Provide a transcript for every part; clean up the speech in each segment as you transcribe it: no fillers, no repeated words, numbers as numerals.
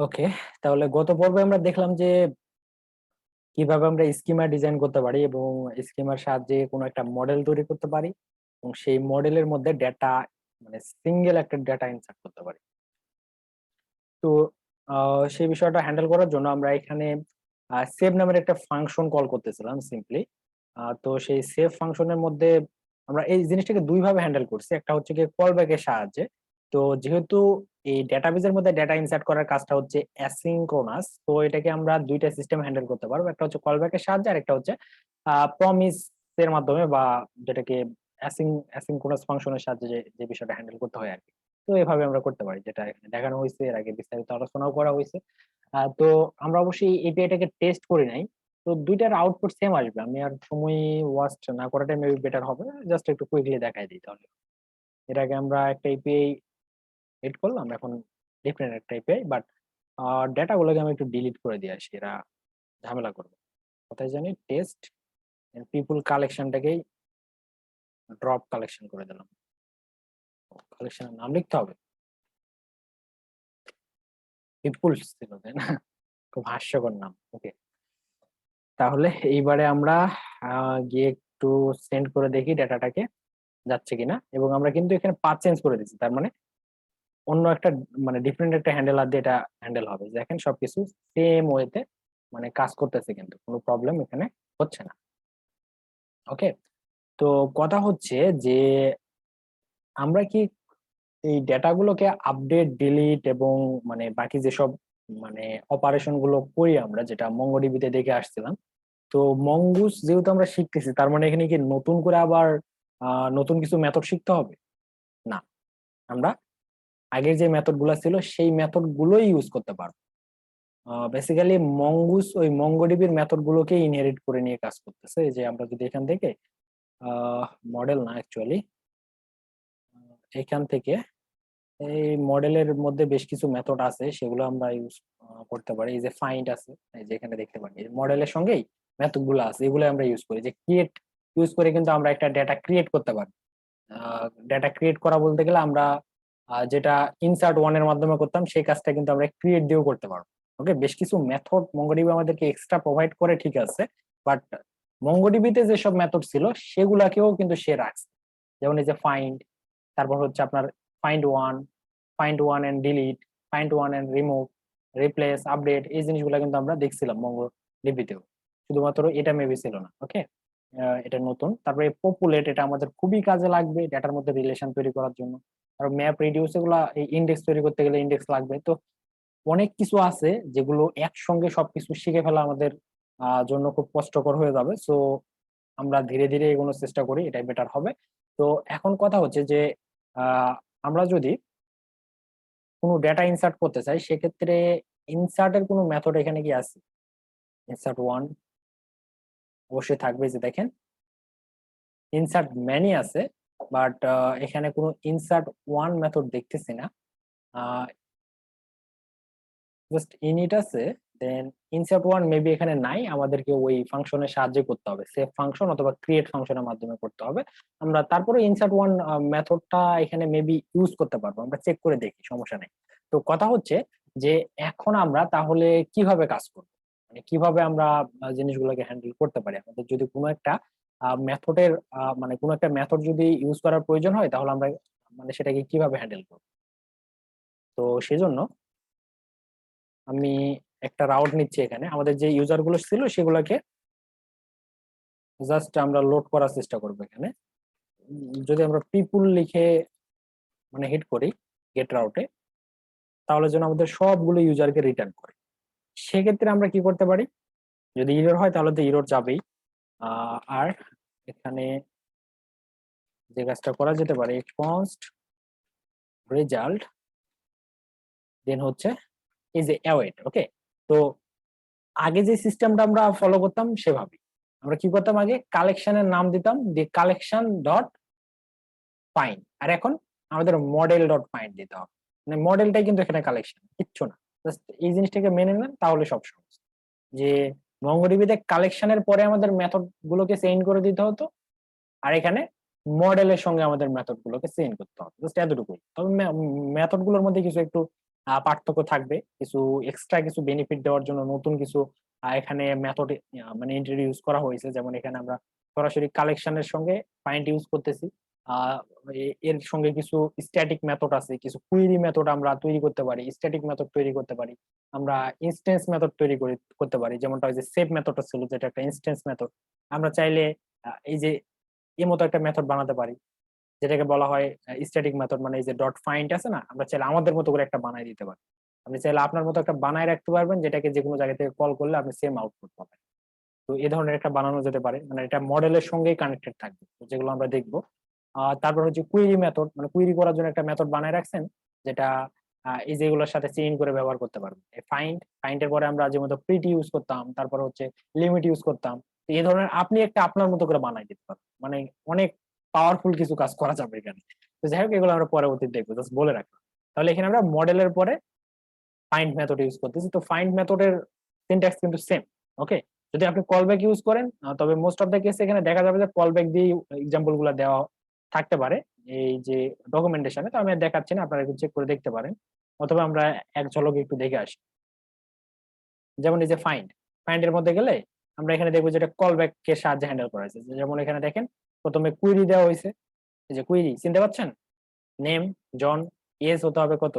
ওকে, তাহলে গত পর্বে আমরা দেখলাম যে কিভাবে আমরা স্কিমা ডিজাইন করতে পারি এবং স্কিমার সাহায্যে কোনো একটা মডেল তৈরি করতে পারি এবং সেই মডেলের মধ্যে ডেটা, মানে সিঙ্গেল একটা ডেটা ইনসার্ট করতে পারি। তো সেই বিষয়টা হ্যান্ডেল করার জন্য আমরা এখানে সেভ নামের একটা ফাংশন কল করতেছিলাম সিম্পলি। তো সেই সেভ ফাংশনের মধ্যে আমরা এই জিনিসটাকে দুই ভাবে হ্যান্ডেল করছি। একটা হচ্ছে কি কল ব্যাকের সাহায্যে। তো যেহেতু এই ডেটাবেজের মধ্যে ডেটা ইনসার্ট করার কাজটা হচ্ছে অ্যাসিঙ্ক্রোনাস, তো এটাকে আমরা দুইটা সিস্টেম হ্যান্ডেল করতে পারবো। একটা হচ্ছে কল ব্যাকের সাহায্যে, আর একটা হচ্ছে প্রমিস এর মাধ্যমে, বা যেটাকে অ্যাসিঙ্ক্রোনাস ফাংশনের সাহায্যে যে যে বিষয়টা হ্যান্ডেল করতে হয় আর কি। তো এভাবে আমরা করতে পারি, যেটা এখানে দেখানো হয়েছে, এর আগে বিস্তারিত আলোচনাও করা হয়েছে। তো আমরা অবশ্যই এপিআইটাকে টেস্ট করি নাই। তো দুইটার আউটপুট সেম আসবে। আমি আর সময় ওয়াস্ট না করাটাই মেবি বেটার হবে, জাস্ট একটু কুইকলি দেখাই দিই তাহলে। এর আগে আমরা একটা এপিআই এড করলাম, এখন ডিফারেন্ট একটা এপিআই, বাট ডেটা গুলোকে আমি একটু ডিলিট করে দিয়ে আসি, এরা ঝামেলা করবে। কোথায় জানি টেস্ট পিপুল কালেকশনটাকেই ড্রপ কালেকশন করে দিলাম। কালেকশনের নাম লিখতে হবে, পিপুলস ছিল তাই না? খুব হাস্যকর নাম। ওকে, তাহলে এইবারে আমরা গিয়ে একটু সেন্ড করে দেখি ডেটাটাকে যাচ্ছে কিনা। এবং আমরা কিন্তু এখানে পাথ চেঞ্জ করে দিচ্ছি, তার মানে অন্য একটা, মানে ডিফারেন্ট একটা হ্যান্ডেলার দিয়ে এটা হ্যান্ডেল হবে। দেখেন সবকিছু সেম ওয়েতে মানে কাজ করতেছে, কিন্তু কোনো প্রবলেম এখানে হচ্ছে না। ওকে, তো কথা হচ্ছে যে আমরা কি এই ডেটাগুলোকে আপডেট, ডিলিট এবং মানে বাকি যেসব মানে অপারেশন গুলো করি আমরা, যেটা মঙ্গোডিবিতে দেখে আসছিলাম, তো মঙ্গুস যেহেতু আমরা শিখতেছি, তার মানে এখানে কি নতুন করে আবার নতুন কিছু মেথড শিখতে হবে? না, আমরা আগের যে মেথড গুলো ছিল সেই মেথড গুলোই ইউজ করতে পারবো। বেসিক্যালি মঙ্গুস ওই মঙ্গোডিবির মেথড গুলোকে ইনহেরিট করে নিয়ে কাজ করতেছে। এই যে আমরা যদি এখান থেকে মডেল না অ্যাকচুয়ালি, এখান থেকে এই মডেলের মধ্যে বেশ কিছু মেথড আছে, সেগুলো আমরা ইউজ করতে পারি। এই যে ফাইন্ড আছে, এই যে এখানে দেখতে পারি মডেলের সঙ্গেই মেথড গুলো আছে, এগুলো আমরা ইউজ করি। যে ক্রিয়েট ইউজ করে কিন্তু আমরা একটা ডেটা ক্রিয়েট করতে পারি। ডেটা ক্রিয়েট করা বলতে গেলে আমরা যেটা ইনসার্ট ওয়ান এর মাধ্যমে করতাম, সেই কাজটা কিন্তু আমরা ক্রিয়েট দিয়েও করতে পারবো। ওকে, বেশ কিছু মেথড মঙ্গোডিবি আমাদেরকে এক্সট্রা প্রোভাইড করে, ঠিক আছে, বাট মঙ্গোডিবিতে যেসব মেথড ছিল সেগুলাকেও কিন্তু সে রাখছে। যেমন এই যে ফাইন্ড, তারপর হচ্ছে আপনার find one, find one and delete, find one and remove, replace, update, এই জিনিসগুলো কিন্তু আমরা দেখছিলাম মঙ্গোডিবিতেও। শুধুমাত্র এটা মেবি ছিল না। ওকে, এটা নতুন। তারপরে পপুলেট, এটা আমাদের খুবই কাজে লাগবে ডেটার মধ্যে রিলেশন তৈরি করার জন্য। আর ম্যাপ রিডিউস, এগুলা এই ইন্ডেক্স তৈরি করতে গেলে ইন্ডেক্স লাগবে। তো অনেক কিছু আছে যেগুলো একসঙ্গে সবকিছু শিখে ফেলা আমাদের জন্য খুব কষ্টকর হয়ে যাবে। সো আমরা ধীরে ধীরে এগোনোর চেষ্টা করি, এটাই বেটার হবে। তো এখন কথা হচ্ছে যে আমরা যদি কোনো ডেটা ইনসার্ট করতে চাই, সেক্ষেত্রে ইনসার্টের কোনো মেথড এখানে কি আছে? ইনসার্ট ওয়ান অবশ্যই থাকবে, যে দেখেন ইনসার্ট ম্যানি আছে, বাট এখানে কোনো ইনসার্ট ওয়ান মেথড দেখতেছি না। জাস্ট ইনিট আছে, দেন ইনসার্ট ওয়ান মেবি এখানে নাই। আমাদেরকে ওই ফাংশনের সাহায্যে করতে হবে, সেভ ফাংশন অথবা ক্রিয়েট ফাংশনের মাধ্যমে করতে হবে। আমরা তারপরে ইনসার্ট ওয়ান মেথডটা এখানে মেবি ইউজ করতে পারবো, আমরা চেক করে দেখি, সমস্যা নেই। তো কথা হচ্ছে যে এখন আমরা তাহলে কিভাবে কাজ করবো, মানে কিভাবে আমরা জিনিসগুলোকে হ্যান্ডেল করতে পারি। আমাদের যদি কোনো একটা মেথডের মানে কোনো একটা মেথড যদি ইউজ করার প্রয়োজন হয়, তাহলে আমরা মানে সেটাকে কিভাবে হ্যান্ডেল করবো। তো সেজন্য আমি একটা রাউট নিচ্ছি। এখানে আমাদের যে ইউজার গুলো ছিল সেগুলোকে জাস্ট আমরা লোড করার চেষ্টা করবো এখানে। যদি আমরা পিপুল লিখে মানে হিট করি গেট রাউটে, তাহলে যেন আমাদের সবগুলো ইউজারকে রিটার্ন করে। সেক্ষেত্রে আমরা কি করতে পারি, যদি ইরর হয় তাহলে তো ইরর যাবেই। আর এখানে যে কাজটা করা যেতে পারে, কনস্ট রেজাল্ট, দেন হচ্ছে এই যে অ্যাওয়েট। ওকে, তো আগে যে সিস্টেমটা আমরা ফলো করতাম সেভাবে আমরা কি করতাম, আগে কালেকশনের নাম দিতাম, দিয়ে কালেকশন ডট ফাইন্ড। আর এখন আমাদের মডেল ডট ফাইন্ড দিতে হবে। মানে মডেলটাই কিন্তু এখানে কালেকশন, কিচ্ছু না। জাস্ট এই জিনিসটাকে মেনে নেন, তাহলে সব সহজ। যে মঙ্গোডিবিতে কালেকশনের পরে আমাদের মেথড গুলোকে চেইন করে দিতে হতো, আর এখানে মডেলের সঙ্গে আমাদের মেথড গুলোকে চেইন করতে হবে, জাস্ট এতটুকুই। তবে মেথড গুলোর মধ্যে কিছু একটু পার্থক্য থাকবে, কিছু এক্সট্রা কিছু বেনিফিট দেওয়ার জন্য নতুন কিছু এখানে মেথড মানে ইন্ট্রোডিউস করা হয়েছে। যেমন এখানে আমরা সরাসরি কালেকশনের সঙ্গে ফাইন্ড ইউজ করতেছি। আহ এর সঙ্গে কিছু স্ট্যাটিক মেথড আছে, কিছু কুইরি মেথড আমরা তৈরি করতে পারি, স্ট্যাটিক মেথড তৈরি করতে পারি, আমরা ইনস্ট্যান্স মেথড তৈরি করতে পারি। যেমনটা ওই যে সেভ মেথডটা ছিল, যেটা একটা ইনস্ট্যান্স মেথড, আমরা চাইলে এই যে এর মতো একটা মেথড বানাতে পারি, যেটাকে বলা হয় স্ট্যাটিক মেথড। মানে এই যে ডট ফাইন্ড আছে না, আমরা চাইলে আমাদের মতো করে একটা বানাই দিতে পারি। আপনি চাইলে আপনার মতো একটা বানায় রাখতে পারবেন, যেটাকে যে কোনো জায়গা থেকে কল করলে আপনি সেম আউটপুট পাবেন। তো এই ধরনের একটা বানানো যেতে পারে, মানে এটা মডেলের সঙ্গেই কানেক্টেড থাকবে, তো যেগুলো আমরা দেখবো। তারপর হচ্ছে কুইরি মেথড, মানে কুইরি করার জন্য একটা মেথড বানায় রাখছেন, যেটা এই যেগুলোর সাথে চেইন করে ব্যবহার করতে পারবো। ফাইন্ড এর পরে আমরা যে মতো প্রিট ইউজ করতাম, তারপর হচ্ছে লিমিট ইউজ করতাম। তো এই ধরনের আপনি একটা আপনার মতো করে বানাই দিতে পারবেন, মানে অনেক পাওয়ারফুল কিছু কাজ করা যাবে এখানে। তো যাই হোক, এগুলো আমরা পরবর্তীতে দেখবো, জাস্ট বলে রাখলাম। তাহলে এখানে আমরা মডেলের পরে ফাইন্ড মেথড ইউজ করতেছি। তো ফাইন্ড মেথডের সিনট্যাক্স কিন্তু সেম। ওকে, যদি আপনি কলব্যাক ইউজ করেন, তবে মোস্ট অফ দ্য কেস এখানে দেখা যাবে যে কলব্যাক দিয়ে এক্সাম্পল গুলো দেওয়া থাকতে পারে এই যে ডকুমেন্টেশনে। তো আমি আর দেখাচ্ছি না, আপনারা একটু চেক করে দেখতে পারেন, অথবা আমরা এক ঝলকে একটু দেখে আসি। যেমন এই যে ফাইন্ড এর মধ্যে গেলে আমরা এখানে দেখবো যেটা কলব্যাক কে সাহায্যে হ্যান্ডেল করা হয়েছে। যেমন এখানে দেখেন, প্রথমে কুইরি দেওয়া হয়েছে। এই যে কুইরি চিনতে পাচ্ছেন, নেম, জন, এজ হতে হবে কত,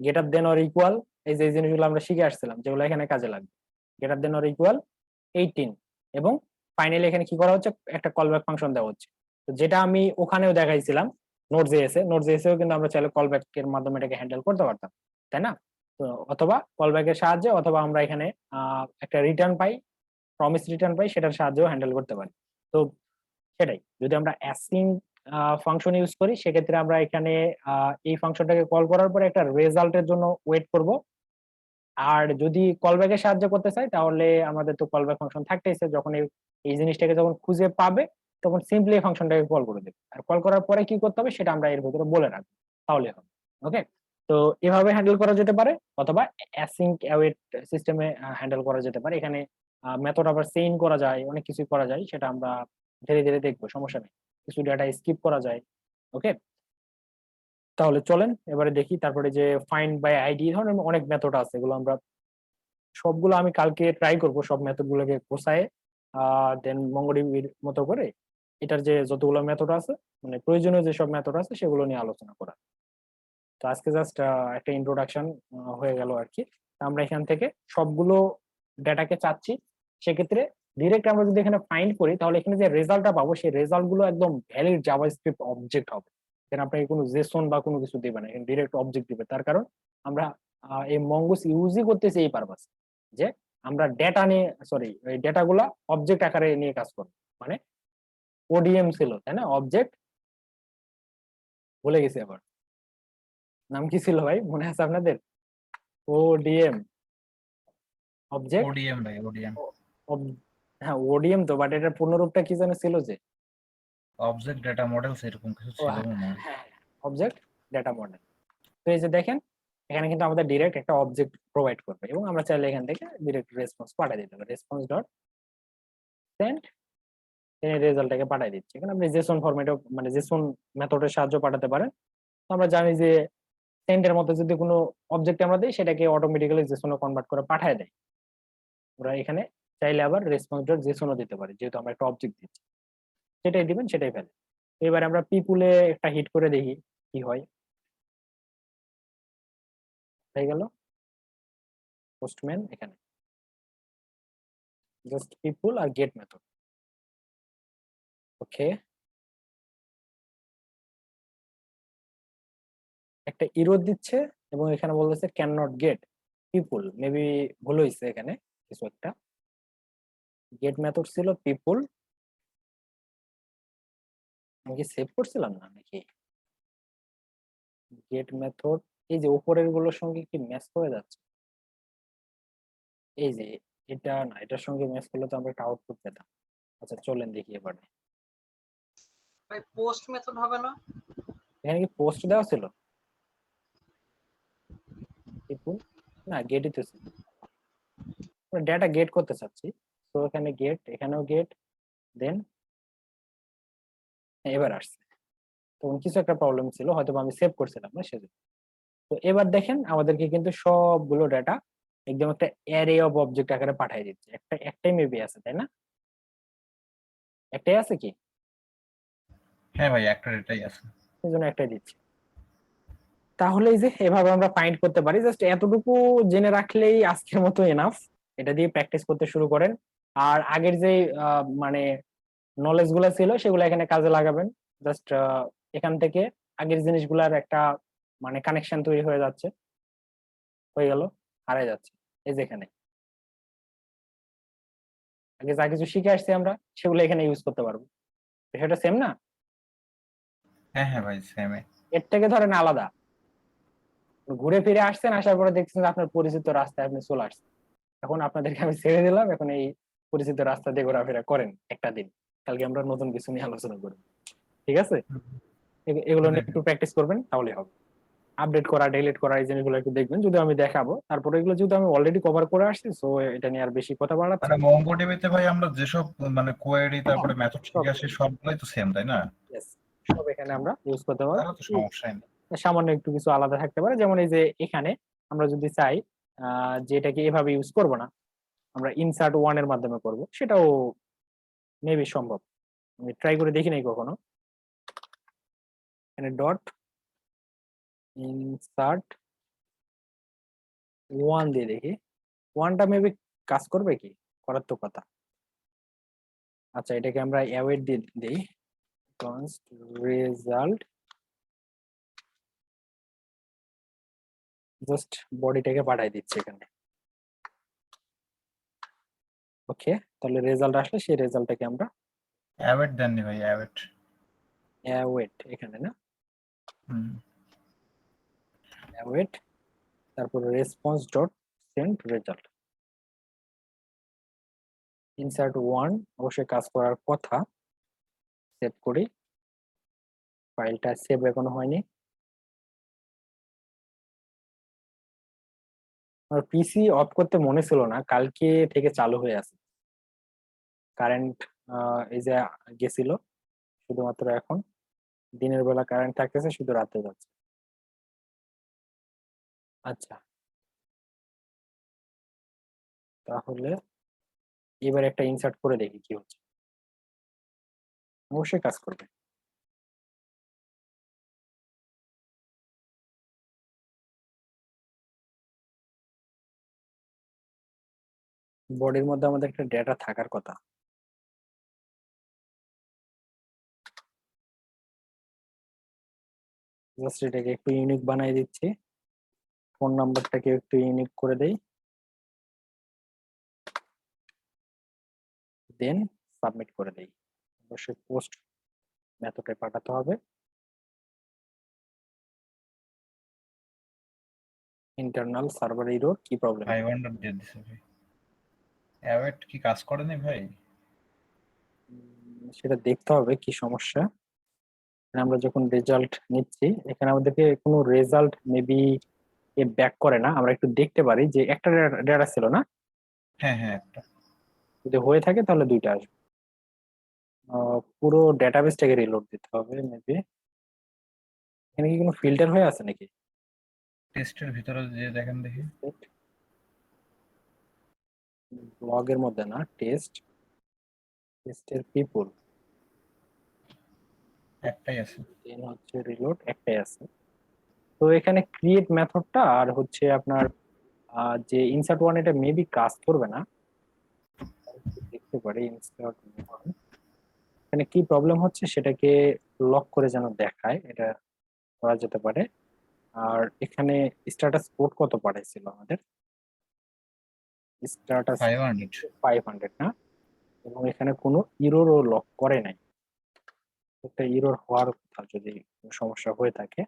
গ্রেটার দেন অর ইকুয়াল, এই যে জিনিসগুলো আমরা শিখে আসছিলাম, যেগুলো এখানে কাজে লাগবে। গ্রেটার দেন অর ইকুয়াল 18, এবং ফাইনালি এখানে কি করা হচ্ছে, একটা কলব্যাক ফাংশন দেওয়া হচ্ছে। তো যেটা আমি ওখানেও দেখাইছিলাম নোড জেএস এও কিন্তু আমরা চাইলে কলব্যাক এর মাধ্যমে এটাকে হ্যান্ডেল করতে পারতাম, তাই না? তো অথবা কলব্যাকের সাহায্যে, অথবা আমরা এখানে একটা রিটার্ন পাই, প্রমিস রিটার্ন পাই, সেটার সাহায্যেও হ্যান্ডেল করতে পারি। তো সেটাই, যদি আমরা অ্যাসিং ফাংশন ইউজ করি, সেক্ষেত্রে আমরা এখানে এই ফাংশনটাকে কল করার পরে একটা রেজাল্টের জন্য ওয়েট করব। আর যদি কলব্যাকের সাহায্য করতে চাই, তাহলে আমাদের তো কলব্যাক ফাংশন থাকতেইছে, যখন এই জিনিসটাকে যখন খুঁজে পাবে, তখন সিম্পলি এই ফাংশনটাকে কল করে দেবে। আর কল করার পরে কি করতে হবে সেটা আমরা এর ভিতরে বলে রাখবো, তাহলে হবে। ওকে, তো এভাবে হ্যান্ডেল করা যেতে পারে, অথবা অ্যাসিঙ্ক অ্যাওয়েট সিস্টেমে হ্যান্ডেল করা যেতে পারে। এখানে মেথড আবার চেইন করা যায়, অনেক কিছুই করা যায়, সেটা আমরা ধীরে ধীরে দেখবো, সমস্যা নেই। কিছু ডেটা স্কিপ করা যায়। ওকে, তাহলে চলেন এবারে দেখি। তারপরে যে ফাইন্ড বাই আইডি ধরনের অনেক মেথড আছে, এগুলো আমরা সবগুলো আমি কালকে ট্রাই করব, সব মেথড গুলোকে গোছায় দেন মঙ্গোডিবির মতো করে এটার যে যতগুলো মেথড আছে, মানে প্রয়োজনীয় যেসব মেথড আছে সেগুলো নিয়ে আলোচনা করা। তো আজকে জাস্ট একটা ইন্ট্রোডাকশন হয়ে গেল আর কি। আমরা এখান থেকে সবগুলো ডেটাকে চাচ্ছি, সেক্ষেত্রে ডিরেক্ট আমরা যদি এখানে ফাইন্ড করি, তাহলে এখানে যে রেজাল্টটা পাবো সেই রেজাল্ট গুলো একদম ভ্যালিড জাভাস্ক্রিপ্ট অবজেক্ট হবে। এখানে আপনাকে কোনো জেসন বা কোনো কিছু দেবে না, এখানে ডিরেক্ট অবজেক্ট দিবে। তার কারণ আমরা এই মঙ্গুস ইউজই করতেছি এই পারপাস, যে আমরা ডেটা নিয়ে, সরি, এই ডেটা গুলা অবজেক্ট আকারে নিয়ে কাজ করবো। মানে ওডিএম ছিল, তাই না? অবজেক্ট, ভুলে গেছি আবার, নাম কি ছিল ভাই, মনে আছে আপনাদের? ODM, object. ওডিএম ভাই, ওডিএম। হ্যাঁ ওডিএম তো, বাট এটার পূর্ণরূপটা কি যেন ছিল যে, অবজেক্ট ডেটা মডেল এরকম কিছু ও ছিল হ্যাঁ, মনে হয়। Object data model. তো এই যে দেখেন, এখানে কিন্তু আমাদের ডিরেক্ট একটা অবজেক্ট প্রোভাইড করবে, এবং আমরা চাইলে এখান থেকে ডিরেক্ট রেসপন্স পাঠিয়ে দিতে হবে, রেসপন্স ডট সেন্ড, রেজাল্টটাকে পাঠিয়ে দিচ্ছি। এখানে আপনি জেসন ফরম্যাটে, মানে জেসন মেথডের সাহায্য পাঠাতে পারেন। তো আমরা জানি যে সেন্ড এর মধ্যে যদি কোনো অবজেক্ট আমরা দিই, সেটাকে অটোমেটিক্যালি জেসনে কনভার্ট করে পাঠিয়ে দেয়। আমরা এখানে চাইলে আবার রেসপন্স ডট জেসনও দিতে পারি, যেহেতু আমরা একটা অবজেক্ট দিচ্ছি, সেটাই দিবেন সেটাই ফেলে। এবার আমরা পিপুলে একটা হিট করে দেখি কি হয়। হয়ে গেল পোস্টম্যান, এখানে জাস্ট পিপুল আর গেট মেথড। ওকে, একটা ইরোর দিচ্ছে, এবং এখানে বলতেছে cannot get people, maybe ভুল হয়েছে এখানে কিছু একটা। গেট মেথড ছিল পিপুল, আমি কি সেভ করছিলাম না নাকি? গেট মেথড, এই যে উপরের গুলোর সঙ্গে কি ম্যাচ করে যাচ্ছে, এই যে এটা না, এটার সঙ্গে ম্যাচ করলে তো আমরা একটা আউটপুট পেতাম। আচ্ছা চলেন দেখি এবারে। ভাই পোস্ট মেথড হবে না? এখানে কি পোস্ট দেওয়া ছিল? পিপুল, না গেটই তো ছিল, ডেটা গেট করতে চাচ্ছি। তো এখানে গেট, এখানেও গেট, দেন এবার আসছে। তখন কিছু একটা প্রবলেম ছিল, হয়তো আমি সেভ করছিলাম না সেজন্য। তো এবার দেখেন আমাদেরকে কিন্তু সবগুলো ডেটা একদম একটা অ্যারে অফ অবজেক্ট আকারে পাঠিয়ে দিচ্ছে। একটাই মেবি আছে, তাই না? একটাই আছে কি? হ্যাঁ ভাই, একটা এটাই আছে। এই জন্য একটাই দিচ্ছি। তাহলে এই যে এভাবে আমরা ফাইন্ড করতে পারি, জাস্ট এতটুকু জেনে রাখলেই আজকের মতো এনাফ। এটা দিয়ে প্র্যাকটিস করতে শুরু করেন। আর আগের যে মানে নলেজ গুলা ছিল সেগুলো এখানে কাজে লাগাবেন। জাস্ট এখান থেকে আগের জিনিসগুলার একটা মানে কানেকশন তৈরি হয়ে যাচ্ছে, হয়ে গেল, হারাই যাচ্ছে। এই যে এখানে আগে যা কিছু শিখে আসছি আমরা সেগুলো এখানে ইউজ করতে পারবো। সেটা সেম না? হ্যাঁ হ্যাঁ ভাই, সেম। এর থেকে ধরেন আলাদা, ঘুরে ফিরে আসছেন, আসার পরে দেখছেন যে আপনার পরিচিত রাস্তায় আপনি চলে আসছেন। এখন আপনাদেরকে আমি ছেড়ে দিলাম, এখন এই পরিচিত রাস্তা দিয়ে ঘোরাফেরা করেন একটা দিন। কালকে আমরা নতুন কিছু নিয়ে আলোচনা করব, ঠিক আছে? এগুলো নিয়ে একটু প্র্যাকটিস করবেন তাহলে হবে। আপডেট করা, ডিলিট করা, এই জিনিসগুলো একটু দেখবেন, যদি আমি দেখাবো। তারপরে এগুলো যেহেতু আমি অলরেডি কভার করে আসছি, সো এটা নিয়ে আর বেশি কথা বাড়াচ্ছি মানে না। মঙ্গোডিবিতে ভাই আমরা যেসব মানে কোয়েরি তারপরে মেথড সব শিখে আসি সবগুলোই তো সেম, তাই না? yes, সব এখানে আমরা ইউজ করতে পারবো। তাহলে তো সমস্যাই নেই। সামান্য একটু কিছু আলাদা থাকতে পারে, যেমন এই যে এখানে আমরা যদি চাই যে এটাকে এভাবে ইউজ করব না, আমরা ইনসার্ট ওয়ান এর মাধ্যমে করব, সেটাও মেবি সম্ভব। আমি ট্রাই করে দেখি নাই কখনো। এখানে ডট ইনসার্ট ওয়ান দিয়ে দেখি, ওয়ানটা মেবি কাজ করবে কি, করার তো কথা। আচ্ছা, এটাকে আমরা অ্যাওয়েট দিয়ে দিই, const রেজাল্ট, জাস্ট বডিটাকে পাঠাই দিচ্ছি এখানে। ওকে, তাহলে রেজাল্ট আসলে সেই রেজাল্টটাকে আমরা অ্যাওয়েট দেননি ভাই, অ্যাওয়েট। অ্যাওয়েট এখানে না, হুম। অ্যাওয়েট, তারপর response dot send result, insert one অবশ্যই কাজ করার কথা। সেভ করি, ফাইলটা সেভ এখনো হয়নি। আমার পিসি অফ করতে মনে ছিল না, কালকে থেকে চালু হয়ে আছে। কারেন্ট এই যে গেছিল, শুধুমাত্র এখন দিনের বেলা কারেন্ট থাকতেছে, শুধু রাতে যাচ্ছে। আচ্ছা, তাহলে এবার একটা ইনসার্ট করে দেখি কি হচ্ছে। অবশ্যই কাজ করবে। বডির মধ্যে আমাদের একটা ডেটা থাকার কথা। জাস্ট এটাকে একটু ইউনিক বানাই দিচ্ছি, ফোন নাম্বারটাকে একটু ইউনিক করে দেই, দেন সাবমিট করে দেই। অবশ্যই পোস্ট মেথডে পাঠাতে হবে। ইন্টারনাল সার্ভার এরর, কি প্রবলেম? 500 দিয়ে দিছে ভাই। অ্যাওয়েট কি কাজ করেনি ভাই? সেটা দেখতে হবে কি সমস্যা। আমরা যখন রেজাল্ট নিচ্ছি, এখানে আমাদেরকে কোনো রেজাল্ট মেবি ব্যাক করে না। আমরা একটু দেখতে পারি যে একটা ডেটা ছিল না, হ্যাঁ হ্যাঁ, একটা। যদি হয়ে থাকে তাহলে দুইটা আসবে। পুরো ডেটাবেসটাকে রিলোড দিতে হবে মেবি। এখানে কি কোনো ফিল্টার হয়ে আছে নাকি? টেস্টের ভিতরে যে দেখেন দেখি। ব্লগের মধ্যে না, টেস্টের পিপল, একটাই আছে। দেন হচ্ছে রিলোড, একটাই আছে। তো এখানে ক্রিয়েট মেথডটা আর হচ্ছে আপনার যে ইনসার্ট ওয়ান, এটা মেবি কাজ করবে না। দেখতে পারি ইনসার্ট ওয়ান এখানে কি প্রবলেম হচ্ছে সেটাকে লক করে যেন দেখায়, এটা করা যেতে পারে। আর এখানে স্ট্যাটাস কোড কত পাঠাইছিল আমাদের? স্ট্যাটাস 500। 500 না, এবং এখানে কোনো ইরোরও লক করে নাই। একটা ইরোর হওয়ার কথা, যদি কোনো সমস্যা হয়ে থাকে।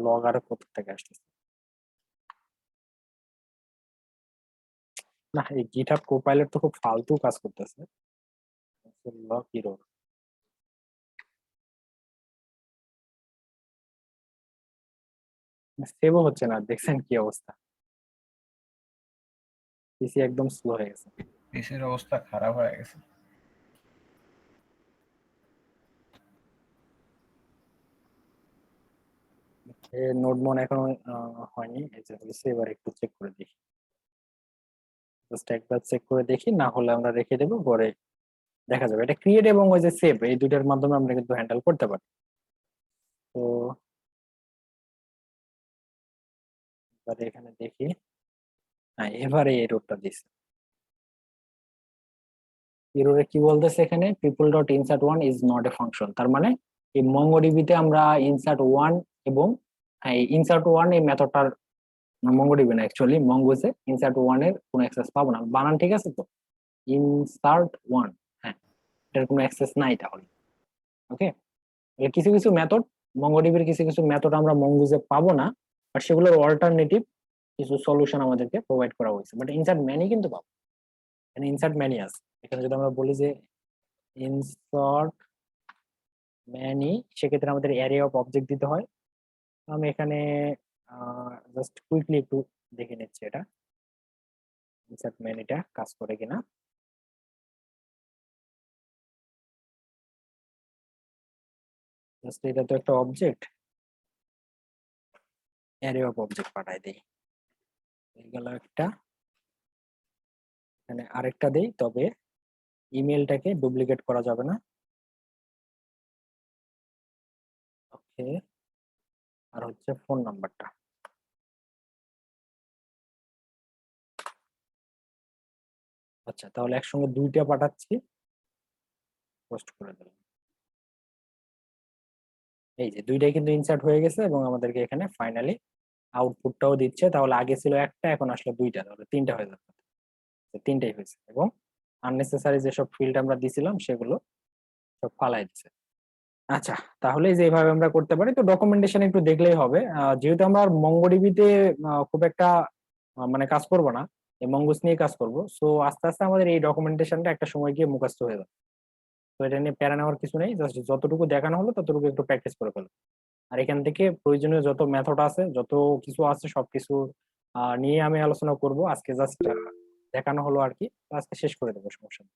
লগ আর কোথা থেকে আসতেছে না, এই গিটহাব কোপাইলট তো খুব ফালতু কাজ করতেছে। লগ ইরোর, সেভও হচ্ছে না, দেখছেন কি অবস্থা? পিসি একদম স্লো হয়ে গেছে। পিসির অবস্থা খারাপ হয়ে গেছে। নোড মন এখনো হয়নি, এই যে হয়েছে, এবার একটু চেক করে দেখি, জাস্ট একবার চেক করে দেখি, না হলে আমরা রেখে দেবো, পরে দেখা যাবে। এটা ক্রিয়েট এবং ওই যে সেভ, এই দুইটার মাধ্যমে আমরা কিন্তু হ্যান্ডেল করতে পারি। তো এবারে এখানে দেখি, হ্যাঁ এবারে এররটা দিছে। এররে কি বলতেছে এখানে, people dot insert one is not a function. তার মানে এই মঙ্গোডিবিতে আমরা ইনসার্ট ওয়ান এবং ইনসার্ট ওয়ান এই মেথডটার, মঙ্গোডিবি না অ্যাকচুয়ালি মঙ্গোসে ইনসার্ট ওয়ান এর কোনো অ্যাক্সেস পাবো না। বানান ঠিক আছে তো, ইনসার্ট ওয়ান, হ্যাঁ এটার কোনো অ্যাক্সেস নাই তাহলে। ওকে, কিছু কিছু মেথড, মঙ্গোডিবির কিছু কিছু মেথড আমরা মঙ্গুজে পাবো না, বাট সেগুলোর অল্টারনেটিভ কিছু সলিউশন আমাদেরকে প্রোভাইড করা হয়েছে। বাট ইনসার্ট ম্যানি কিন্তু পাবো, এখানে ইনসার্ট ম্যানি আছে। এখানে যদি আমরা বলি যে ইনসার্ট ম্যানি, সেক্ষেত্রে আমাদের অ্যারে অফ অবজেক্ট দিতে হয়। আমি এখানে জাস্ট কুইকলি একটু দেখে নিচ্ছি এটা, ইনসার্ট ম্যানিটা কাজ করে কিনা। জাস্ট এটা তো একটা অবজেক্ট, অ্যারে অফ অবজেক্ট পাঠাই দেই, এই গেল একটা, এখানে আরেকটা দেই, তবে ইমেলটাকে ডুপ্লিকেট করা যাবে না। ওকে, আর হচ্ছে ফোন নাম্বারটা। আচ্ছা, তাহলে একসঙ্গে দুইটা পাঠাচ্ছি, পোস্ট করে দিলাম। এই যে দুইটাই কিন্তু ইনসার্ট হয়ে গেছে এবং আমাদেরকে এখানে ফাইনালি আউটপুটটাও দিচ্ছে। তাহলে আগে ছিল একটা, এখন আসলে দুইটা, তাহলে তিনটা হয়ে যাবে। তিনটাই হয়েছে, এবং আননেসেসারি যেসব ফিল্ড আমরা দিছিলাম সেগুলো সব ফালাই দিচ্ছে। আচ্ছা, তাহলে এই যে এইভাবে আমরা করতে পারি। তো ডকুমেন্টেশন একটু দেখলেই হবে, যেহেতু আমরা মঙ্গোডিবিতে খুব একটা মানে কাজ করব না, এই মঙ্গুস নিয়ে কাজ করব, সো আস্তে আস্তে আমাদের এই ডকুমেন্টেশনটা একটা সময় গিয়ে মুখস্থ হয়ে যাবে। তো এটা নিয়ে প্যারা নেওয়ার কিছু নেই, জাস্ট যতটুকু দেখানো হলো ততটুকু একটু প্র্যাকটিস করে ফেলো। আর এখান থেকে প্রয়োজনীয় যত মেথড আছে, যত কিছু আছে, সবকিছু নিয়ে আমি আলোচনা করব। আজকে জাস্ট দেখানো হলো আর কি, তো আজকে শেষ করে দেবো, সমস্যা নেই।